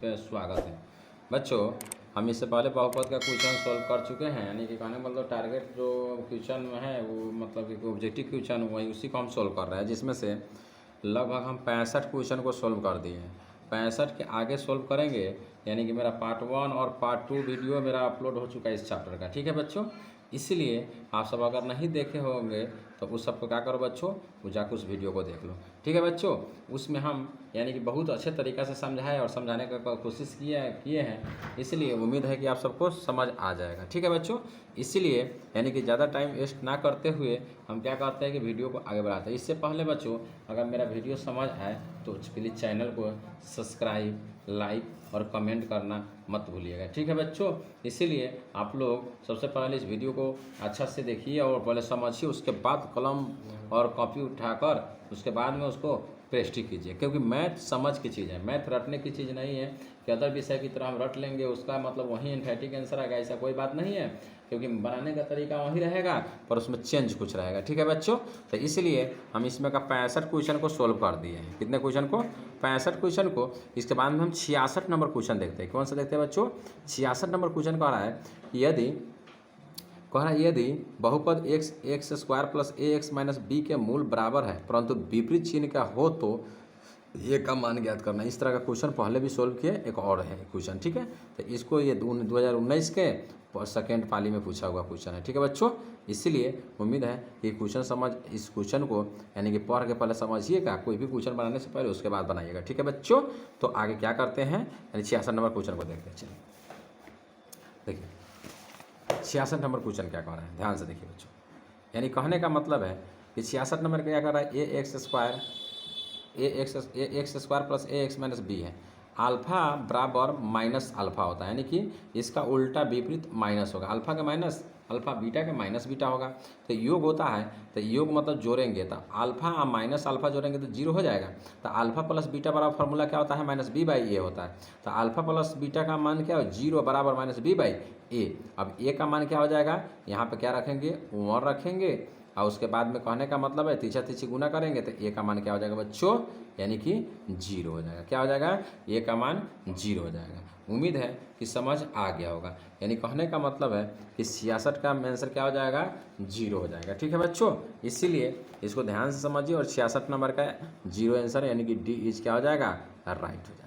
पे स्वागत है बच्चों। हम इससे पहले बहुपद का क्वेश्चन सॉल्व कर चुके हैं, यानी कि कहने मतलब टारगेट जो क्वेश्चन है वो मतलब कि ऑब्जेक्टिव क्वेश्चन वही उसी को हम सॉल्व कर रहे हैं, जिसमें से लगभग हम 65 क्वेश्चन को सॉल्व कर दिए हैं। 65 के आगे सॉल्व करेंगे, यानी कि मेरा पार्ट 1 और पार्ट 2 वीडियो मेरा अपलोड हो चुका है इस चैप्टर का। ठीक है बच्चों, इसलिए आप सब अगर नहीं देखे होंगे तो उस सबको क्या करो बच्चों, वो जाकर उस वीडियो को देख लो। ठीक है बच्चों, उसमें हम यानी कि बहुत अच्छे तरीक़ा से समझाए और समझाने का कोशिश किए हैं, इसलिए उम्मीद है कि आप सबको समझ आ जाएगा। ठीक है बच्चों, इसीलिए यानी कि ज़्यादा टाइम वेस्ट ना करते हुए हम क्या करते हैं कि वीडियो को आगे बढ़ाते हैं। इससे पहले बच्चों, अगर मेरा वीडियो समझ आए तो प्लीज़ चैनल को सब्सक्राइब, लाइक और कमेंट करना मत भूलिएगा। ठीक है बच्चों, इसीलिए आप लोग सबसे पहले इस वीडियो को अच्छा से देखिए और पहले समझिए, उसके बाद कलम और कॉपी उठाकर उसके बाद में उसको प्रैक्टिस कीजिए, क्योंकि मैथ समझ की चीज़ है, मैथ रटने की चीज़ नहीं है कि अदर विषय की तरह हम रट लेंगे उसका मतलब वही एंथेटिक आंसर आएगा, ऐसा कोई बात नहीं है, क्योंकि बनाने का तरीका वही रहेगा पर उसमें चेंज कुछ रहेगा। ठीक है बच्चों, तो इसलिए हम इसमें का 65 क्वेश्चन को सोल्व कर दिए हैं। कितने क्वेश्चन को? 65 क्वेश्चन को। इसके बाद में हम 66 नंबर क्वेश्चन देखते हैं। कौन सा देखते हैं बच्चों? 66 नंबर क्वेश्चन कह रहा है यदि बहुपद एक्स स्क्वायर प्लस ए एक्स माइनस बी के मूल बराबर है परंतु विपरीत चिन्ह का हो तो ये का मान ज्ञात करना। इस तरह का क्वेश्चन पहले भी सोल्व किए, एक और है क्वेश्चन। ठीक है, तो इसको ये 2019 के सेकेंड पाली में पूछा हुआ क्वेश्चन है। ठीक है बच्चों, इसीलिए उम्मीद है कि क्वेश्चन समझ इस क्वेश्चन को यानी कि पढ़ के पहले समझिएगा, कोई भी क्वेश्चन बनाने से पहले उसके बाद बनाइएगा। ठीक है बच्चों, तो आगे क्या करते हैं, यानी 66 नंबर क्वेश्चन को देखते हैं। चलिए देखिए 66 नंबर क्वेश्चन क्या कह रहा है, ध्यान से देखिए बच्चों। यानी कहने का मतलब है कि 66 नंबर क्या कर रहा है, a x square plus A x minus B है। अल्फ़ा बराबर माइनस अल्फ़ा होता है, यानी कि इसका उल्टा विपरीत माइनस होगा। अल्फ़ा का माइनस अल्फ़ा, बीटा का माइनस बीटा होगा। तो योग होता है, तो योग मतलब जोड़ेंगे तो अल्फ़ा और माइनस अल्फ़ा जोड़ेंगे तो जीरो हो जाएगा। तो अल्फ़ा प्लस बीटा बराबर फार्मूला क्या होता है, माइनस बी बाई ए होता है। तो अल्फ़ा प्लस बीटा का मान क्या हो, जीरो बराबर माइनस बी बाई ए। अब ए का मान क्या हो जाएगा, यहाँ पे क्या रखेंगे, 1 रखेंगे और उसके बाद में कहने का मतलब है तीछा तीछी गुना करेंगे तो ए का मान क्या हो जाएगा बच्चों, यानी कि 0 हो जाएगा। क्या हो जाएगा, ए का मान 0 हो जाएगा। उम्मीद है कि समझ आ गया होगा। यानी कहने का मतलब है कि 66 का आंसर क्या हो जाएगा, 0 हो जाएगा। ठीक है बच्चों, इसीलिए इसको ध्यान से समझिए और 66 नंबर का 0 आंसर यानी कि डी इज क्या हो जाएगा, राइट हो जाएगा।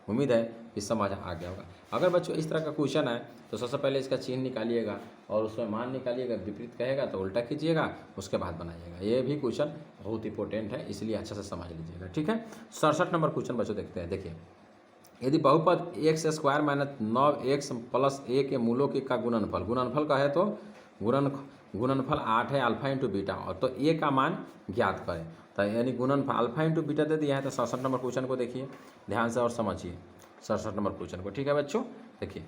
उम्मीद है कि समझ आ गया होगा। अगर बच्चों इस तरह का क्वेश्चन है तो सबसे पहले इसका चिन्ह निकालिएगा और उसमें मान निकालिएगा, विपरीत कहेगा तो उल्टा कीजिएगा, उसके बाद बनाइएगा। ये भी क्वेश्चन बहुत इंपॉर्टेंट है, इसलिए अच्छा से समझ लीजिएगा। ठीक है, 67 नंबर क्वेश्चन बच्चों देखते हैं। देखिए, यदि बहुपद x square minus 9x plus a के मूलों के का गुणनफल का है तो गुणनफल 8 है अल्फा इंटू बीटा, और तो ए का मान ज्ञात करें। तो यानी गुणनफल अल्फा इंटू बीटा दे दिया है। तो 67 नंबर क्वेश्चन को देखिए ध्यान से और समझिए 67 नंबर क्वेश्चन को। ठीक है बच्चों, देखिए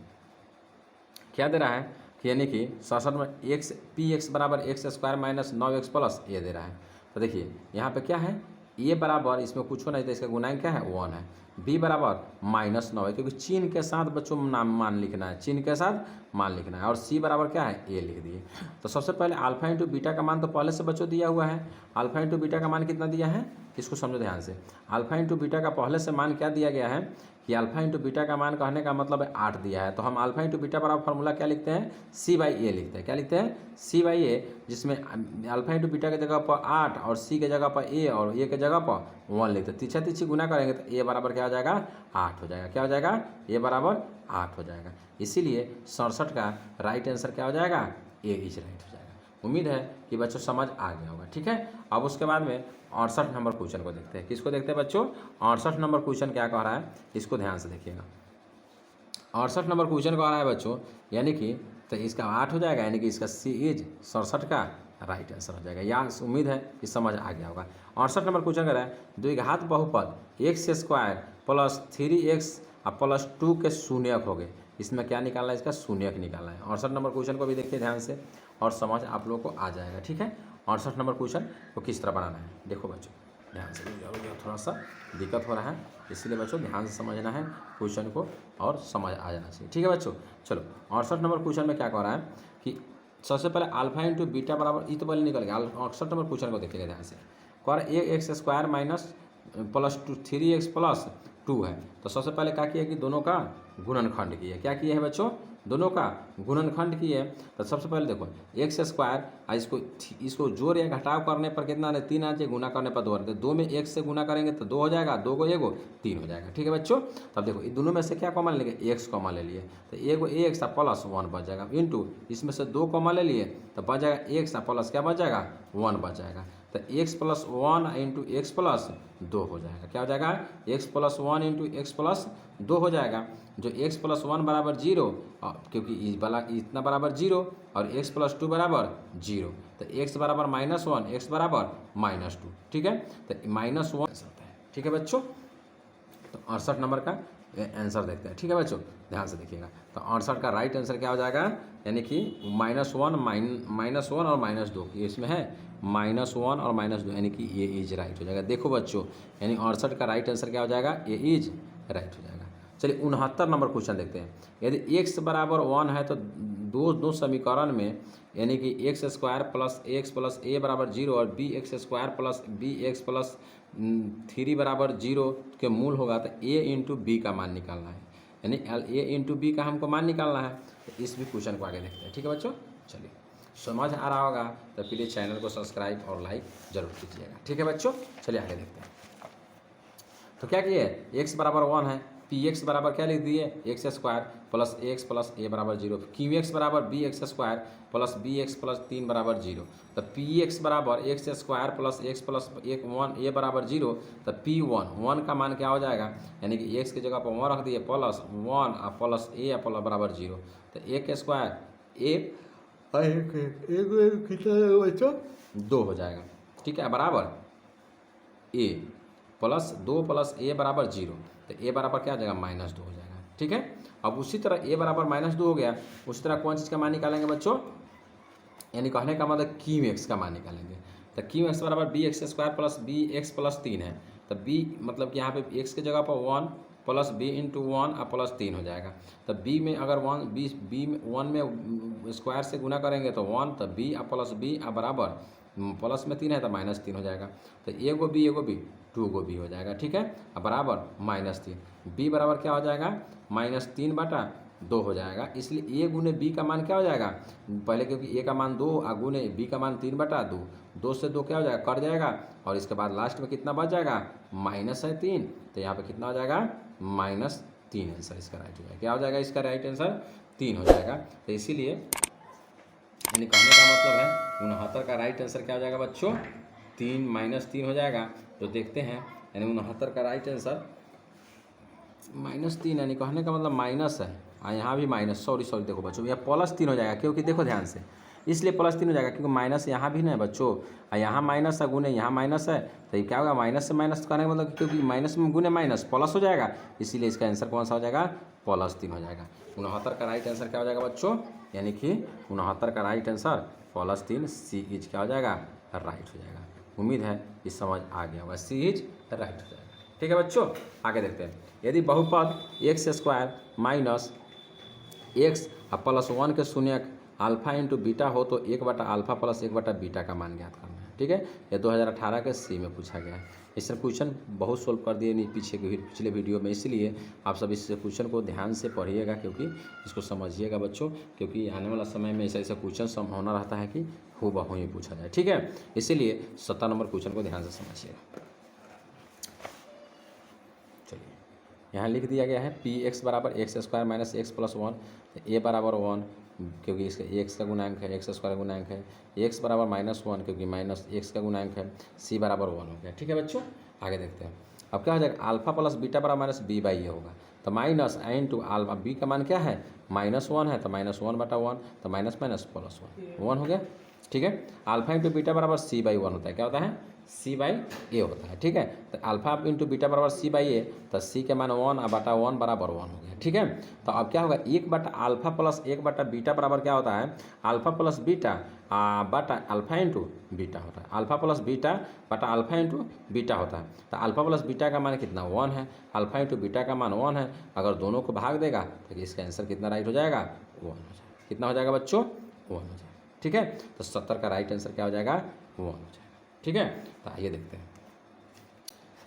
क्या दे रहा है कि यानी कि 67 में एक्स पी एक्स बराबर x square minus 9x plus a दे रहा है। तो देखिए यहाँ पे क्या है, ए बराबर इसमें कुछ नहीं, तो इसका गुणांक क्या है, 1 है। बी बराबर -9 है, क्योंकि चिन्ह के साथ बच्चों नाम मान लिखना है, चिन्ह के साथ मान लिखना है। और सी बराबर क्या है, ए लिख दिए। तो सबसे पहले अल्फा इंटू बीटा का मान तो पहले से बच्चों दिया हुआ है। अल्फा इंटू बीटा का मान कितना दिया है, इसको समझो ध्यान से। अल्फा इंटू बीटा का पहले से मान क्या दिया गया है कि अल्फा इंटू बीटा का मान कहने का मतलब है 8 दिया है। तो हम अल्फा इंटू बीटा बराबर फार्मूला क्या लिखते हैं, सी बाई ए लिखते हैं। क्या लिखते हैं, सी बाई ए, जिसमें अल्फा इंटू बीटा की जगह पर 8 और सी के जगह पर ए और ए के जगह पर 1 लिखते हैं। तीछा तीछी गुना करेंगे तो ए बराबर क्या हो जाएगा, 8 हो जाएगा। क्या हो जाएगा, ए बराबर 8 हो जाएगा। इसीलिए 67 का राइट आंसर क्या हो जाएगा, ए इज राइट हो जाएगा। उम्मीद है कि बच्चों समझ आ गया होगा। ठीक है, अब उसके बाद में 68 नंबर क्वेश्चन को देखते हैं। किसको देखते हैं बच्चों, 68 नंबर क्वेश्चन क्या कह रहा है, इसको ध्यान से देखिएगा। 68 नंबर क्वेश्चन कह रहा है बच्चों, यानी कि तो इसका 8 हो जाएगा, यानी कि इसका सी इज 67 का राइट आंसर हो जाएगा। या उम्मीद है कि समझ आ गया होगा। 68 नंबर क्वेश्चन कह रहा है द्विघात बहुपद x square plus 3x plus 2 के शून्यक हो गए। इसमें क्या निकालना है, इसका शून्यक निकालना है। 68 नंबर क्वेश्चन को भी देखिए ध्यान से और समझ आप लोग को आ जाएगा। ठीक है, 68 नंबर क्वेश्चन को किस तरह बनाना है, देखो बच्चों ध्यान से। थोड़ा सा दिक्कत हो रहा है, इसलिए बच्चों ध्यान से समझना है क्वेश्चन को और समझ आ जाना चाहिए। ठीक है बच्चों, चलो 68 नंबर क्वेश्चन में क्या कह रहा है कि सबसे पहले अल्फा इंटू बीटा बराबर, ये तो पहले निकल गया। 68 नंबर क्वेश्चन को देखिएगा ध्यान से। कह रहा है a x square minus plus 3x plus 2 है। तो सबसे पहले क्या किया कि दोनों का गुणनखंड किया। क्या किया है बच्चों? दोनों का गुणनखंड किए। तो सबसे पहले देखो एक्स स्क्वायर, इसको जोड़ या घटाव करने पर कितना है? 3 आ जाए, गुना करने पर 2 आते। 2 में 1 से गुना करेंगे तो 2 हो जाएगा, 2 को एगो 3 हो जाएगा। ठीक है बच्चों। तब देखो इन दोनों में से क्या कॉमन लेंगे? एक्स कॉमन ले लिए तो एगो एक्स प्लस 1 बच जाएगा, इंटू इसमें से 2 कॉमन ले लिए तो बच जाएगा एक्स प्लस क्या बच जाएगा? 1 बच जाएगा। तो x plus 1 into x plus 2 हो जाएगा। क्या हो जाएगा? X plus 1 into x plus 2 हो जाएगा। जो एक्स प्लस 1 बराबर 0, क्योंकि इतना बराबर 0 और एक्स प्लस 2 बराबर 0, तो एक्स बराबर -1, एक्स बराबर -2। ठीक है, तो -1 होता है। ठीक है बच्चों। तो 68 नंबर का आंसर देखते हैं। ठीक है बच्चों, ध्यान से देखिएगा। तो 68 का राइट आंसर क्या हो जाएगा? यानी कि -1 और -2 ये इसमें है, -1 और -2, यानी कि ये इज राइट हो जाएगा। देखो बच्चों, यानी 68 का राइट आंसर क्या हो जाएगा? ये इज राइट हो जाएगा। चलिए 69 नंबर क्वेश्चन देखते हैं। यदि x बराबर 1 है तो दो समीकरण में, यानी कि x square plus x plus a बराबर 0 और b x square plus B x plus 3 बराबर 0 के मूल होगा, तो a इंटू बी का मान निकालना है। यानी a इंटू बी का हमको मान निकालना है। तो इस भी क्वेश्चन को आगे देखते हैं। ठीक है बच्चों, चलिए समझ आ रहा होगा तो प्लीज़ चैनल को सब्सक्राइब और लाइक जरूर कीजिएगा। ठीक है बच्चों, चलिए आगे देखते हैं। तो क्या किए? x बराबर 1 है, पी एक्स बराबर क्या लिख दिए? X square plus x plus a बराबर 0, क्यू एक्स बराबर B x square plus B x plus 3 बराबर 0। तो पी एक्स बराबर x square plus x plus 1 a बराबर 0। तो पी वन का मान क्या हो जाएगा? यानी कि एक्स की जगह पर 1 रख दिए, प्लस 1 प्लस ए प्लस बराबर 0। तो एक स्क्वायर एक कितना बच्चों? 2 हो जाएगा। ठीक है, बराबर ए प्लस 2 प्लस ए बराबर 0। तो ए बराबर क्या हो जाएगा? -2 हो जाएगा। ठीक है, अब उसी तरह ए बराबर -2 हो गया, उसी तरह कौन चीज़ का मान निकालेंगे बच्चों? यानी कहने का मतलब क्यू एक्स का मान निकालेंगे। तो क्यू एक्स बराबर B x square plus B x plus 3 है। तो बी मतलब कि यहाँ पे एक्स की जगह पर 1 प्लस बी इंटू 1 और प्लस 3 हो जाएगा। तो बी में अगर 1 बी में 1 में स्क्वायर से गुना करेंगे तो 1, तो बी प्लस बी बराबर प्लस में 3 है तो -3 हो जाएगा। तो एगो बी 2 गो बी हो जाएगा। ठीक है, अब बराबर -3, बी बराबर क्या हो जाएगा? -3/2 हो जाएगा। इसलिए ए गुने बी का मान क्या हो जाएगा? पहले क्योंकि ए का मान 2 और गुने बी का मान 3/2, 2 से 2 क्या हो जाएगा? कट जाएगा, और इसके बाद लास्ट में कितना बच जाएगा? -3। तो यहाँ पे कितना हो जाएगा? -3 आंसर इसका राइट हो जाएगा। क्या हो जाएगा इसका राइट आंसर? 3 हो जाएगा। तो इसीलिए यानी कहने का मतलब है 69 का राइट आंसर क्या हो जाएगा बच्चों? 3 हो जाएगा। तो देखते हैं, यानी 69 का राइट आंसर -3, यानी कहने का मतलब माइनस है, और यहाँ भी माइनस, सॉरी देखो बच्चों, यहाँ +3 हो जाएगा, क्योंकि देखो ध्यान से, इसलिए +3 हो जाएगा क्योंकि माइनस यहाँ भी नहीं बच्चों, और यहाँ माइनस है, गुने यहाँ माइनस है, तो ये क्या होगा? माइनस से माइनस करने का मतलब, क्योंकि माइनस में गुने माइनस प्लस हो जाएगा, इसीलिए इसका आंसर कौन सा हो जाएगा? +3 हो जाएगा। 69 का राइट आंसर क्या हो जाएगा बच्चों? यानी कि 69 का राइट आंसर +3, सी इज क्या हो जाएगा? राइट हो जाएगा। उम्मीद है ये समझ आ गया होगा, सी इज राइट हो जाएगा। ठीक है बच्चों, आगे देखते हैं। यदि बहुपद x square minus x plus 1 के शून्यक अल्फा इंटू बीटा हो तो 1/α प्लस 1/बीटा का मान ज्ञात करना है। ठीक है, ये 2018 के सी में पूछा गया है। इससे क्वेश्चन बहुत सोल्व कर दिए नहीं पिछले वीडियो में, इसलिए आप सब इस क्वेश्चन को ध्यान से पढ़िएगा, क्योंकि इसको समझिएगा बच्चों, क्योंकि आने वाला समय में ऐसा क्वेश्चन होना रहता है कि हूबहू ही पूछा जाए। ठीक है, इसीलिए 70 नंबर क्वेश्चन को ध्यान से समझिएगा। यहाँ लिख दिया गया है पी एक्स बराबर x square minus x plus 1, a बराबर 1 क्योंकि इसका एक्स का गुणांक है, एक्स स्क्वायर गुणांक है, एक्स बराबर -1 क्योंकि माइनस एक्स का गुणांक है, सी बराबर 1 हो गया। ठीक है बच्चों, आगे देखते हैं। अब क्या हो जाएगा? अल्फा प्लस बीटा बराबर -b/a होगा। तो माइनस इंटू अल्फा, बी का मान क्या है? -1 है, तो -1/1, तो माइनस माइनस प्लस 1 हो गया। ठीक है, अल्फा इंटू बीटा बराबर c/1 होता है। क्या होता है? c/a होता है। ठीक है, तो अल्फा इंटू बीटा बराबर c/a, तो c के मान 1/1 बराबर 1 हो गया। ठीक है, तो अब क्या होगा? 1/α प्लस 1/बीटा बराबर क्या होता है? अल्फा प्लस बीटा बटा अल्फा इंटू बीटा होता है। अल्फा प्लस बीटा बटा अल्फा इंटू बीटा होता है। तो अल्फा प्लस बीटा का मान कितना? 1 है, अल्फा इंटू बीटा का मान 1 है। अगर दोनों को भाग देगा तो इसका आंसर कितना राइट हो जाएगा? 1 हो जाएगा। कितना हो जाएगा बच्चों? 1 हो जाएगा। ठीक है, तो 70 का राइट आंसर क्या हो जाएगा? 1 हो जाएगा। ठीक है, तो आइए देखते हैं।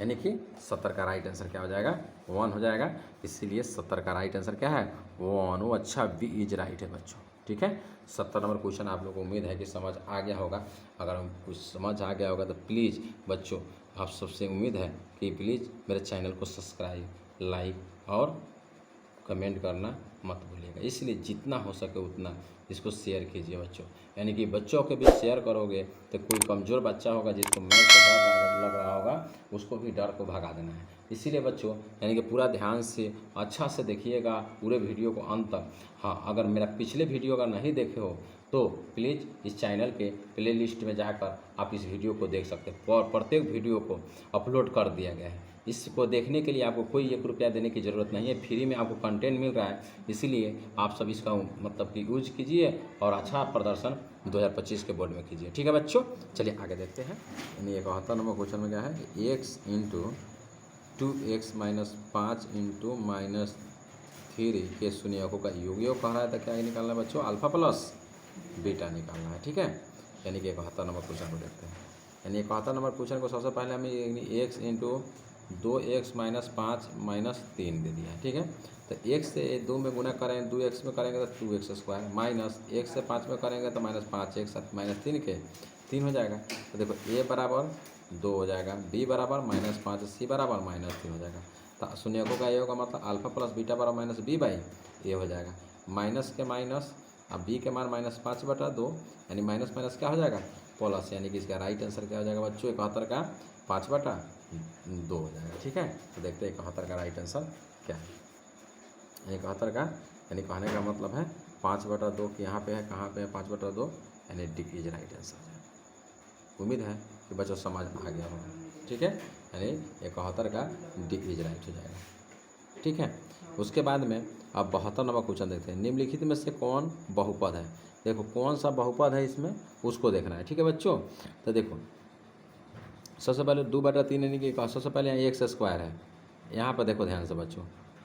यानी कि 70 का राइट आंसर क्या हो जाएगा 1 हो जाएगा। इसीलिए 70 का राइट आंसर क्या है 1। वो अच्छा बी इज राइट है बच्चों। ठीक है, 70 नंबर क्वेश्चन आप लोगों को उम्मीद है कि समझ आ गया होगा। अगर हम कुछ समझ आ गया होगा तो प्लीज़ बच्चों आप सबसे उम्मीद है कि प्लीज़ मेरे चैनल को सब्सक्राइब, लाइक और कमेंट करना मत भूलिएगा। इसलिए जितना हो सके उतना इसको शेयर कीजिए बच्चों। यानी कि बच्चों के बीच शेयर करोगे तो कोई कमज़ोर बच्चा होगा जिसको मैथ का डर लग रहा होगा उसको भी डर को भगा देना है। इसीलिए बच्चों यानी कि पूरा ध्यान से अच्छा से देखिएगा पूरे वीडियो को अंत तक। हाँ, अगर मेरा पिछले वीडियो अगर नहीं देखे हो तो प्लीज़ इस चैनल के प्ले लिस्ट में जाकर आप इस वीडियो को देख सकते हैं। और प्रत्येक वीडियो को अपलोड कर दिया गया है। इसको देखने के लिए आपको कोई 1 रुपया देने की ज़रूरत नहीं है, फ्री में आपको कंटेंट मिल रहा है। इसीलिए आप सब इसका मतलब कि यूज कीजिए और अच्छा प्रदर्शन 2025 के बोर्ड में कीजिए। ठीक है बच्चों, चलिए आगे देखते हैं। यानी 71 नंबर क्वेश्चन में क्या है x into 2x minus 5 into minus 3 के शून्यकों का योग कह रहा है। तो क्या निकालना है बच्चों अल्फा प्लस बीटा निकालना है। ठीक है, यानी कि 71 नंबर क्वेश्चन को देखते हैं। यानी 71 नंबर क्वेश्चन को सबसे पहले हमें x into 2x minus 5 minus 3 दे दिया है। ठीक है, तो x से 2 में गुना करेंगे 2x में करेंगे तो 2x स्क्वायर माइनस 1 से 5 में करेंगे तो माइनस 5x माइनस 3 के 3 हो जाएगा। तो देखो a बराबर 2 हो जाएगा, b बराबर माइनस 5, c बराबर माइनस 3 हो जाएगा। तो शून्यकों का ये होगा मतलब अल्फा प्लस बीटा बराबर माइनस b बाई ए हो जाएगा। माइनस के माइनस अब b के मान माइनस 5/2 यानी माइनस माइनस क्या हो जाएगा प्लस। यानी कि इसका राइट आंसर क्या हो जाएगा बच्चों 71 का 5/2 हो जाएगा। ठीक है, तो देखते हैं 71 का राइट आंसर क्या है। 71 का यानी कहने का मतलब है 5/2 यहाँ पे है, कहाँ पे है 5/2 यानी डी इज राइट आंसर है। उम्मीद है कि बच्चों समझ आ गया होगा। ठीक है, यानी 71 का डी इज राइट हो जाएगा। ठीक है, उसके बाद में अब 72 नंबर क्वेश्चन देखते हैं। निम्नलिखित में से कौन बहुपद है। देखो कौन सा बहुपद है इसमें उसको देखना है। ठीक है बच्चों, तो देखो सबसे पहले 2/3 यानी कि सबसे पहले यहाँ एक्स स्क्वायर है। यहाँ पर देखो ध्यान से बच्चों,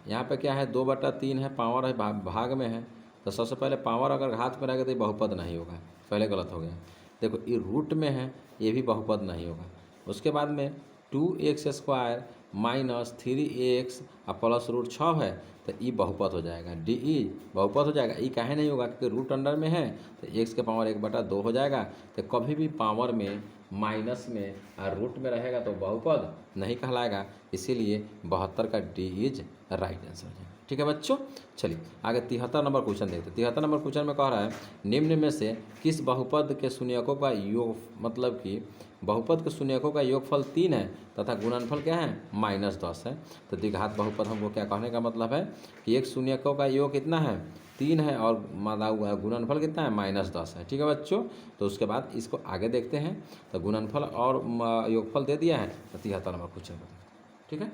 यहाँ पे क्या है 2/3 है, पावर है भाग में है। तो सबसे पहले पावर अगर घात में रहेगा तो ये बहुपद नहीं होगा, पहले गलत हो गया। देखो ये रूट में है, ये भी बहुपद नहीं होगा। उसके बाद में 2x स्क्वायर माइनस 3x और प्लस रूट 6 है तो ई बहुपद हो जाएगा। डी ई बहुपद हो जाएगा। ई काहे नहीं होगा क्योंकि रूट अंडर में है तो x के पावर 1/2 हो जाएगा। तो कभी भी पावर में माइनस में और रूट में रहेगा तो बहुपद नहीं कहलाएगा। इसीलिए 72 का डी इज राइट आंसर है। ठीक है बच्चों, चलिए आगे 73 नंबर क्वेश्चन देखते हैं। 73 नंबर क्वेश्चन में कह रहा है निम्न में से किस बहुपद के शून्यकों का योग मतलब कि बहुपद के शून्यकों का योगफल 3 है तथा गुणनफल क्या है -10 है। तो द्विघात बहुपद हमको क्या कहने का मतलब है कि एक शून्यकों का योग कितना है 3 है और गुणनफल कितना है -10 है। ठीक है बच्चों, तो उसके बाद इसको आगे देखते हैं। तो गुणनफल और योगफल दे दिया है। तो 73 नंबर क्वेश्चन को ठीक है,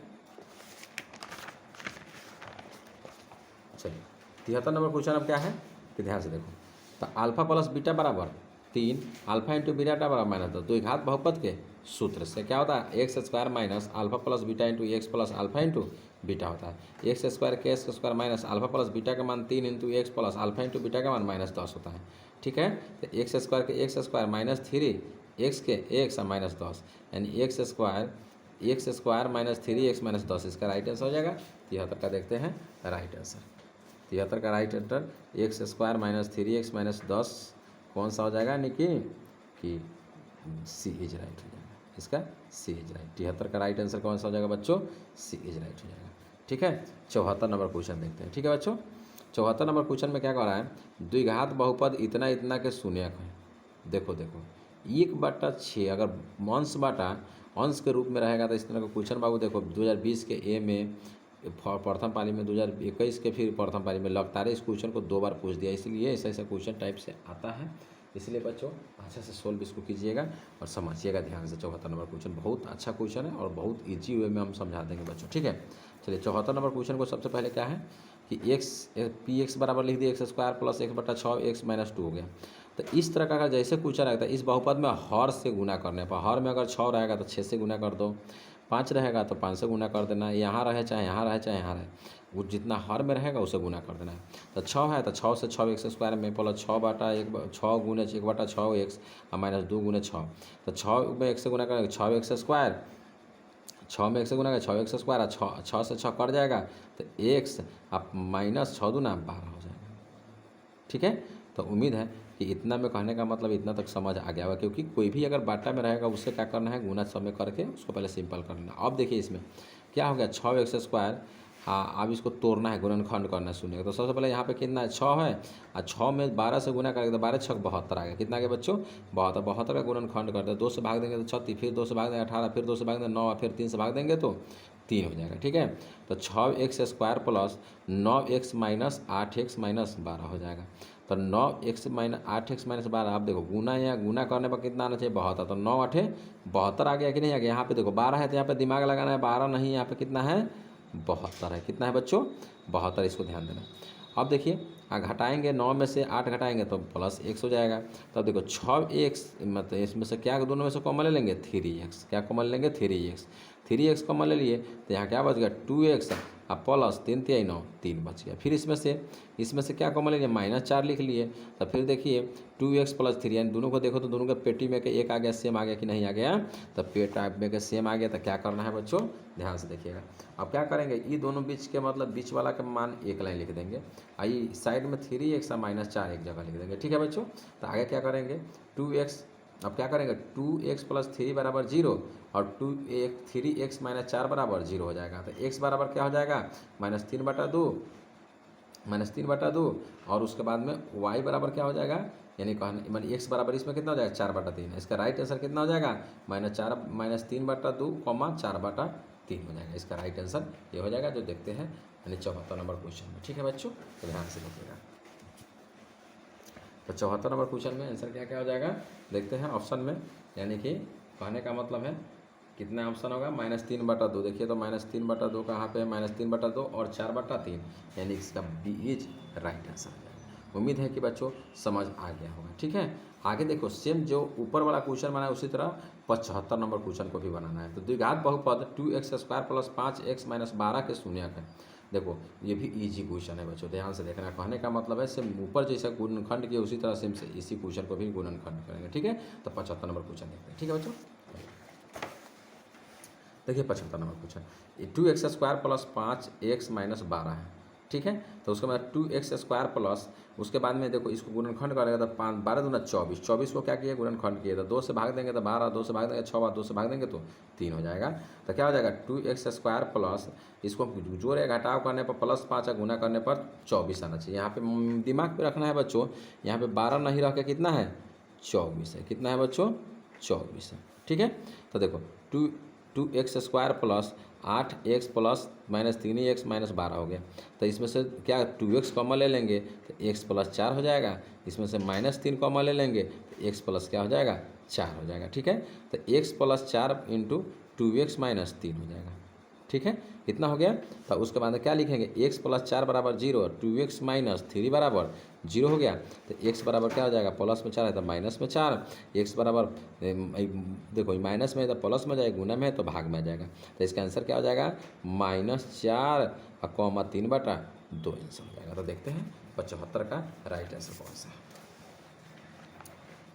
चलिए 73 नंबर क्वेश्चन अब क्या है कि ध्यान से देखो। तो अल्फा प्लस बीटा बराबर 3 अल्फा इंटू बीटा बराबर -10 द्विघात बहुपद के सूत्र से क्या होता है x square minus alpha plus beta into x plus alpha into beta होता है। एक्स स्क्वायर के x square minus alpha plus beta का मान 3 into x plus alpha into beta का मान -10 होता है। ठीक है, तो एक्स स्क्वायर के एक्स स्क्वायर माइनस 3 एक्स के एक्स और -10 यानी एक्स स्क्वायर माइनस 3x -10 इसका राइट आंसर हो जाएगा। 73 का देखते हैं राइट आंसर। 73 का right answer x square minus 3x -10 कौन सा हो जाएगा यानी कि सी इज राइट हो जाएगा। इसका सी इज राइट। 73 का राइट आंसर कौन सा हो जाएगा बच्चों सी इज राइट हो जाएगा। ठीक है, 74 नंबर क्वेश्चन देखते हैं। ठीक है बच्चों, 74 नंबर क्वेश्चन में क्या कह रहा है द्विघात बहुपद इतना इतना के शून्यक है। देखो 1/6 अगर अंश के रूप में रहेगा तो इस तरह का क्वेश्चन बाबू देखो 2020 के ए में प्रथम पाली में 2021 के फिर प्रथम पाली में लगातार इस क्वेश्चन को 2 बार पूछ दिया। इसलिए ऐसा क्वेश्चन टाइप से आता है। इसलिए बच्चों अच्छे से सोल्व इसको कीजिएगा और समझिएगा ध्यान से। 74 नंबर क्वेश्चन बहुत अच्छा क्वेश्चन है और बहुत ईजी वे में हम समझा देंगे बच्चों। ठीक है, चलिए 74 नंबर क्वेश्चन को सबसे पहले क्या है कि px बराबर लिख दिए एक्स स्क्वायर प्लस 1/6 x -2 हो गया। तो इस तरह का अगर जैसे क्वेश्चन रहता है इस बहुपद में हर से गुना करने पर, हर में अगर 6 रहेगा तो 6 से गुना कर दो, 5 रहेगा तो 5 से गुना कर देना, यहाँ रहे चाहे यहाँ रहे चाहे यहाँ रहे, वो जितना हर में रहेगा उसे गुना कर देना है। तो 6 है तो 6 से 6 एक्स स्क्वायर में प्लस 6 गुने 1/6 एक्स और -2 गुने 6। तो 6 में 1 से गुना करेंगे 6 एक्स स्क्वायर 6 में 1 से गुना करें 6 एक्स स्क्वायर, 6 से 6 कट जाएगा तो एक्स आप माइनस 6 दूना 12 हो जाएगा। ठीक है, तो उम्मीद है कि इतना में कहने का मतलब इतना तक समझ आ गया होगा, क्योंकि कोई भी अगर बाटा में रहेगा उससे क्या करना है, गुना सब में करके उसको पहले सिंपल करना। अब देखिए इसमें क्या हो गया, 6 एक्स स्क्वायर, हाँ अब इसको तोड़ना है, गुणनखंड करना सुनिएगा। तो सबसे पहले यहाँ पे कितना है 6 है, और 6 में 12 से गुना करेंगे तो 12 6 72 आ गया। कितना आ गया बच्चों 72, 72 का गुणनखंड करते हैं, 2 से भाग देंगे तो 36, फिर 2 से भाग देंगे 18, फिर 2 से भाग देंगे 9, फिर 3 से भाग देंगे तो 3 हो जाएगा। ठीक है, तो 6 x square plus 9 x minus 8 x minus 12 हो जाएगा। तो 9 एक्स माइनस 8 एक्स माइनस 12, आप देखो गुना या गुना करने पर कितना आना चाहिए 72, तो 9 8 72 आ गया कि नहीं आ गया। यहाँ पे देखो 12 है तो यहाँ पे दिमाग लगाना है, 12 नहीं यहाँ पे कितना है 72 है। कितना है बच्चों 72, इसको ध्यान देना। अब देखिए घटाएंगे, 9 में से 8 घटाएंगे तो प्लस एक्स हो जाएगा। तब देखो 6 एक्स मतलब इसमें से क्या दोनों में से कॉमन ले लेंगे 3 एक्स, क्या कॉमन लेंगे 3 एक्स, 3 एक्स कॉमन ले लिए तो यहाँ क्या बच गया 2 एक्स अब प्लस 3 3 9 3 बच गया। फिर इसमें से क्या कॉमन ले लिए -4 लिख लिए। तो फिर देखिए 2 एक्स प्लस 3, यानी दोनों को देखो तो दोनों के पेटी में के एक आ गया, सेम आ गया कि नहीं आ गया, तो पेट में के सेम आ गया। तो क्या करना है बच्चों ध्यान से देखिएगा। अब क्या करेंगे, ये दोनों बीच के मतलब बीच वाला का मान एक लाइन लिख देंगे, आई साइड में 3 एक्स और -4 एक जगह लिख देंगे। ठीक है बच्चों, तो आगे क्या करेंगे 2 एक्स, अब क्या करेंगे 2 एक्स प्लस 3 बराबर 0 और 3 एक्स माइनस 4 बराबर 0 हो जाएगा। तो एक्स बराबर क्या हो जाएगा -3/2 और उसके बाद में y बराबर क्या हो जाएगा, यानी कहने मानी एक्स बराबर इसमें कितना हो जाएगा 4/3। इसका राइट आंसर कितना हो जाएगा -3/2 4/3 हो जाएगा। इसका राइट आंसर ये हो जाएगा, जो देखते हैं यानी 74 नंबर क्वेश्चन में। ठीक है बच्चों, तो ध्यान से देखिएगा। तो 74 नंबर क्वेश्चन में आंसर क्या क्या हो जाएगा देखते हैं ऑप्शन में, यानी कि कहने का मतलब है कितना ऑप्शन होगा -3/2। देखिए तो -3/2 कहाँ पे है, -3/2 और 4/3, यानी इसका बी इज राइट आंसर है। उम्मीद है कि बच्चों समझ आ गया होगा। ठीक है, आगे देखो सेम जो ऊपर वाला क्वेश्चन बना है उसी तरह 75 नंबर क्वेश्चन को भी बनाना है। तो द्विघात बहुपद 2x square plus 5x minus 12 के शून्यक है। देखो ये भी इजी क्वेश्चन है बच्चों, ध्यान से देखना। कहने का मतलब है सेम ऊपर जैसा गुणनखंड किया उसी तरह सेम से इसी क्वेश्चन को भी गुणनखंड करेंगे। ठीक है, तो 75 नंबर क्वेश्चन देखते हैं। ठीक है बच्चों, देखिए 75 number question 2x square plus 5x minus 12 है। ठीक है, तो उसके बाद 2x स्क्वायर प्लस उसके बाद में देखो इसको गुणनखंड करेगा तो 5 12 दूना 24, 24 को क्या किया गुणनखंड किया, तो 2 से भाग देंगे तो 12, 2 से भाग देंगे 6, 2 से भाग देंगे तो 3 हो जाएगा। तो क्या हो जाएगा 2x स्क्वायर प्लस इसको जोड़े घटाव करने पर +5 गुना करने पर 24 आना चाहिए। यहाँ पे दिमाग पे रखना है बच्चों, यहाँ पे 12 नहीं रह के कितना है 24 है। कितना है बच्चों 24 है। ठीक है, तो देखो 2x square plus 8x plus -3x minus 12 हो गया। तो इसमें से क्या 2x कॉमन ले लेंगे तो x प्लस 4 हो जाएगा। इसमें से -3 कॉमन ले लेंगे तो x प्लस क्या हो जाएगा 4 हो जाएगा। ठीक है, तो x plus 4 into 2x minus 3 हो जाएगा। ठीक है, इतना हो गया। तो उसके बाद क्या लिखेंगे x प्लस 4 बराबर 0, 2x माइनस 3 बराबर 0 हो गया। तो x बराबर क्या हो जाएगा प्लस में 4 है तो माइनस में 4, x बराबर देखो माइनस में है तो प्लस में जाएगा, गुना में है तो भाग में आ जाएगा। तो इसका आंसर क्या हो जाएगा -4 और 3/2 आंसर हो जाएगा। तो देखते हैं 75 का राइट आंसर कौन सा है।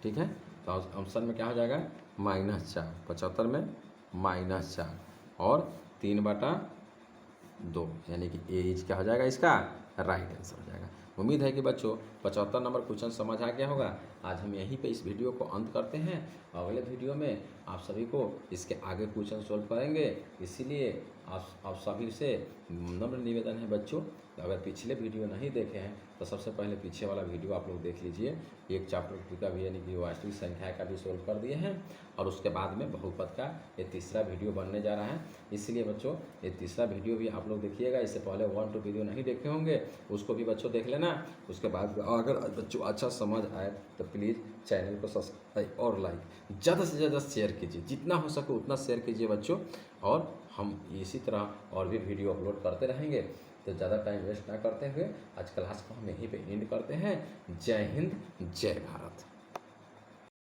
ठीक है, तो ऑप्शन में क्या हो जाएगा -4, 75 में -4 और 3/2, यानी कि ए इज क्या हो जाएगा इसका राइट आंसर हो जाएगा। उम्मीद है कि बच्चों 75 नंबर क्वेश्चन समझ आ गया होगा। आज हम यहीं पे इस वीडियो को अंत करते हैं। अगले वीडियो में आप सभी को इसके आगे क्वेश्चन सोल्व करेंगे। इसीलिए आप सभी से नम्र निवेदन है बच्चों, अगर पिछले वीडियो नहीं देखे हैं तो सबसे पहले पीछे वाला वीडियो आप लोग देख लीजिए। एक चैप्टर का भी यानी कि वास्तविक संख्या का भी सोल्व कर दिए हैं, और उसके बाद में बहुपद का ये तीसरा वीडियो बनने जा रहा है। इसलिए बच्चों ये तीसरा वीडियो भी आप लोग देखिएगा। इससे पहले 1 2 वीडियो नहीं देखे होंगे उसको भी बच्चों देख लेना। उसके बाद अगर बच्चों अच्छा समझ आए तो प्लीज़ चैनल को सब्सक्राइब और लाइक ज़्यादा से ज़्यादा शेयर कीजिए, जितना हो सके उतना शेयर कीजिए बच्चों। और हम इसी तरह और भी वीडियो अपलोड करते रहेंगे। तो ज़्यादा टाइम वेस्ट ना करते हुए आज क्लास को हम यहीं पे एंड करते हैं। जय हिंद, जय भारत।